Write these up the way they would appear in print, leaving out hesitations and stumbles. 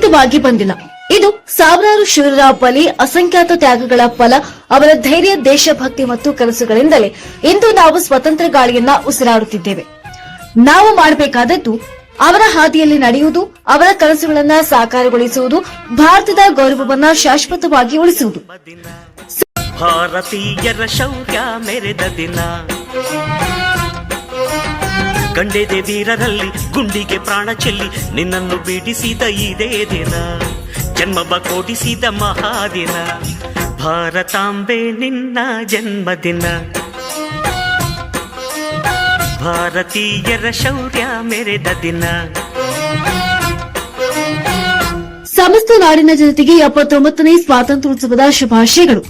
ಉಚಿತವಾಗಿ ಬಂದಿಲ್ಲ. ಇದು ಸಾವಿರಾರು ಶೂರರ ಬಲಿ, ಅಸಂಖ್ಯಾತ ತ್ಯಾಗಗಳ ಫಲ. ಅವರ ಧೈರ್ಯ, ದೇಶಭಕ್ತಿ ಮತ್ತು ಕನಸುಗಳಿಂದಲೇ ಇಂದು ನಾವು ಸ್ವತಂತ್ರ ಗಾಳಿಯನ್ನ ಉಸಿರಾಡುತ್ತಿದ್ದೇವೆ. ನಾವು ಮಾಡಬೇಕಾದದ್ದು ಅವರ ಹಾದಿಯಲ್ಲಿ ನಡೆಯುವುದು, ಅವರ ಕನಸುಗಳನ್ನ ಸಾಕಾರಗೊಳಿಸುವುದು, ಭಾರತದ ಗೌರವವನ್ನ ಶಾಶ್ವತವಾಗಿ ಉಳಿಸುವುದು. ಭಾರತೀಯರ ಶೌರ್ಯ ಮೆರೆದ ದಿನ, ಗಂಡೆದೆ ವೀರರಲ್ಲಿ ಗುಂಡಿಗೆ ಪ್ರಾಣ ಚೆಲ್ಲಿ ನಿನ್ನನ್ನು ಬಿಡಿಸಿದ ಇದೇ ದಿನ, ಜನ್ಮವ ಕೊಡಿಸಿದ ಮಹಾದಿನ, ಭಾರತಾಂಬೆ ನಿನ್ನ ಜನ್ಮದಿನ. ಭಾರತೀಯರ ಶೌರ್ಯ ಮೆರೆದ ದಿನ. ಸಮಸ್ತ ನಾಡಿನ ಜನತೆಗೆ 79ನೇ ಸ್ವಾತಂತ್ರ್ಯೋತ್ಸವದ ಶುಭಾಶಯಗಳು.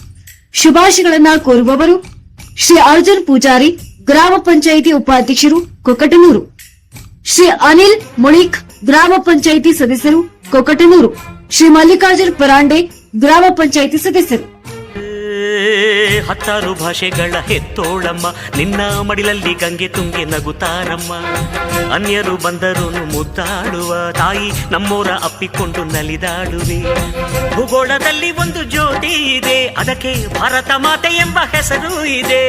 ಶುಭಾಶಯಗಳನ್ನ ಕೋರುವವರು ಶ್ರೀ ಅರ್ಜುನ್ ಪೂಜಾರಿ, ಗ್ರಾಮ ಪಂಚಾಯಿತಿ ಉಪಾಧ್ಯಕ್ಷರು, ಕೊಕಟನೂರು. ಶ್ರೀ ಅನಿಲ್ ಮುಳಿಕ್, ಗ್ರಾಮ ಪಂಚಾಯಿತಿ ಸದಸ್ಯರು, ಕೊಕಟನೂರು. ಶ್ರೀ ಮಲ್ಲಿಕಾರ್ಜುನ್ ಪರಾಂಡೆ, ಗ್ರಾಮ ಪಂಚಾಯಿತಿ ಸದಸ್ಯರು. 16 ಭಾಷೆಗಳ ಹೆತ್ತೋಳಮ್ಮ, ನಿನ್ನ ಮಡಿಲಲ್ಲಿ ಗಂಗೆ ತುಂಗೆ ನಗುತ್ತಾರಮ್ಮ. ಅನ್ಯರು ಬಂದರು ಮುದ್ದಾಡುವ ತಾಯಿ, ನಮ್ಮೋರ ಅಪ್ಪಿಕೊಂಡು ನಲಿದಾಡುವೆ. ಭೂಗೋಳದಲ್ಲಿ ಒಂದು ಜ್ಯೋತಿ ಇದೆ, ಅದಕ್ಕೆ ಭಾರತ ಮಾತೆ ಎಂಬ ಹೆಸರು ಇದೆ.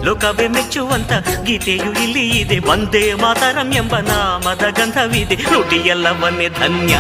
ಲೋಕವೇ ಮೆಚ್ಚುವಂತ ಗೀತೆಯು ಇಲ್ಲಿ ಇದೆ, ವಂದೇ ಮಾತರಂ ಎಂಬ ನಾಮದ ಗಂಧವಿದೆ. ನುಡಿಯೆಲ್ಲವನ್ನೇ ಧನ್ಯ.